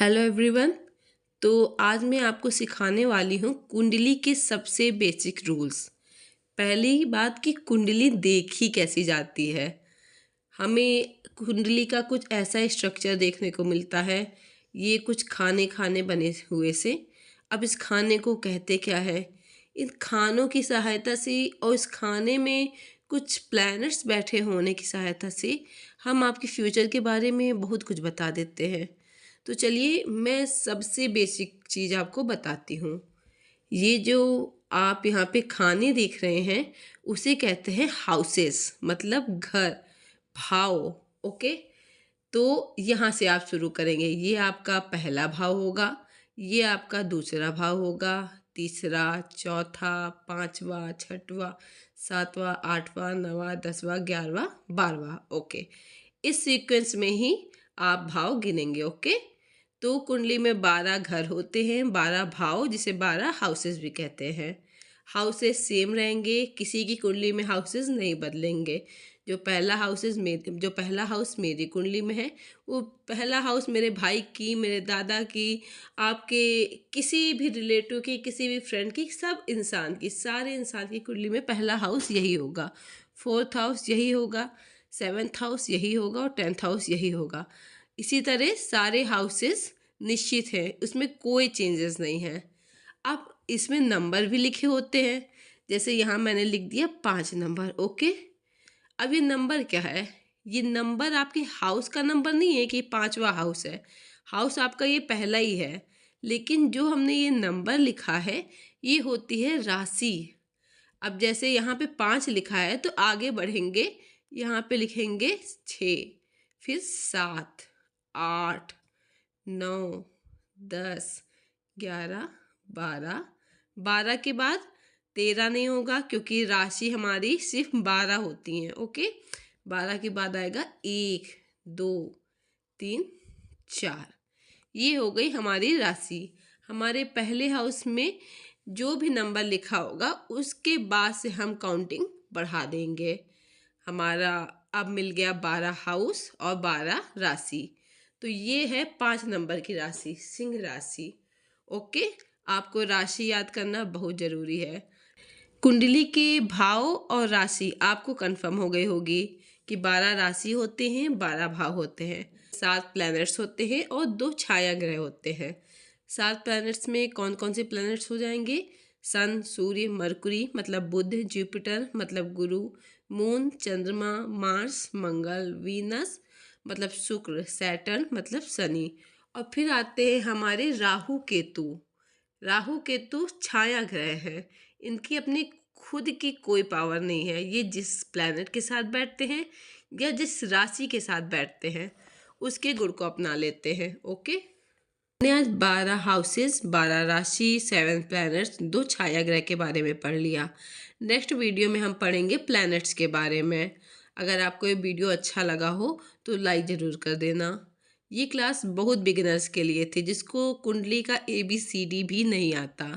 Hello everyone. तो आज मैं आपको सिखाने वाली हूँ कुंडली के सबसे बेसिक रूल्स। पहली बात कि कुंडली देखी कैसी जाती है। हमें कुंडली का कुछ ऐसा स्ट्रक्चर देखने को मिलता है। ये कुछ खाने खाने बने हुए से। अब इस खाने को कहते क्या है? इन खानों की सहायता से और इस खाने में कुछ प्लैनेट्स बैठे होने की सहायता से हम आपके फ्यूचर के बारे में बहुत कुछ बता देते हैं। तो चलिए मैं सबसे बेसिक चीज़ आपको बताती हूँ। ये जो आप यहाँ पे खाने देख रहे हैं उसे कहते हैं हाउसेस, मतलब घर, भाव। ओके, तो यहाँ से आप शुरू करेंगे। ये आपका पहला भाव होगा, ये आपका दूसरा भाव होगा, तीसरा, चौथा, पांचवा, छठवा, सातवां, आठवां, नवा, 10वां, 11वां, 12वां। ओके, इस सीक्वेंस में ही आप भाव गिनेंगे। ओके, तो कुंडली में 12 घर होते हैं, 12 भाव, जिसे 12 हाउसेस भी कहते हैं। हाउसेस सेम रहेंगे, किसी की कुंडली में हाउसेस नहीं बदलेंगे। जो पहला हाउस मेरी कुंडली में है, वो पहला हाउस मेरे भाई की, मेरे दादा की, आपके किसी भी रिलेटिव की, किसी भी फ्रेंड की, सब इंसान की, सारे इंसान की कुंडली में पहला हाउस यही होगा, 4th हाउस यही होगा, 7th हाउस यही होगा और 10th हाउस यही होगा। इसी तरह सारे हाउसेस निश्चित हैं, उसमें कोई चेंजेस नहीं है। अब इसमें नंबर भी लिखे होते हैं, जैसे यहाँ मैंने लिख दिया 5 नंबर। ओके, अब ये नंबर क्या है? ये नंबर आपके हाउस का नंबर नहीं है कि 5वां हाउस है। हाउस आपका ये पहला ही है, लेकिन जो हमने ये नंबर लिखा है ये होती है राशि। अब जैसे यहाँ पे 5 लिखा है तो आगे बढ़ेंगे, यहाँ पे लिखेंगे 6, फिर 7, 8, 9, 10, 11, 12। 12 के बाद 13 नहीं होगा क्योंकि राशि हमारी सिर्फ 12 होती हैं। ओके, 12 के बाद आएगा 1, 2, 3, 4। ये हो गई हमारी राशि। हमारे पहले हाउस में जो भी नंबर लिखा होगा उसके बाद से हम काउंटिंग बढ़ा देंगे। हमारा अब मिल गया 12 हाउस और 12 राशि। तो ये है 5 नंबर की राशि, सिंह राशि। ओके, आपको राशि याद करना बहुत ज़रूरी है। कुंडली के भाव और राशि आपको कंफर्म हो गई होगी कि 12 राशि होते हैं, 12 भाव होते हैं, 7 प्लैनेट्स होते हैं और 2 छाया ग्रह होते हैं। 7 प्लैनेट्स में कौन कौन से प्लैनेट्स हो जाएंगे? सन, सूर्य, मरकुरी मतलब बुध, जुपिटर मतलब गुरु, मून, चंद्रमा, मार्स, मंगल, वीनस मतलब शुक्र, सैटर्न मतलब शनि। और फिर आते हैं हमारे राहु केतु। राहु केतु छाया ग्रह हैं, इनकी अपनी खुद की कोई पावर नहीं है। ये जिस प्लैनेट के साथ बैठते हैं या जिस राशि के साथ बैठते हैं उसके गुण को अपना लेते हैं। ओके, हमने आज 12 हाउसेस, 12 राशि, 7 प्लैनेट्स, 2 छाया ग्रह के बारे में पढ़ लिया। नेक्स्ट वीडियो में हम पढ़ेंगे प्लैनेट्स के बारे में। अगर आपको ये वीडियो अच्छा लगा हो तो लाइक ज़रूर कर देना। ये क्लास बहुत बिगिनर्स के लिए थी जिसको कुंडली का ABCD भी नहीं आता।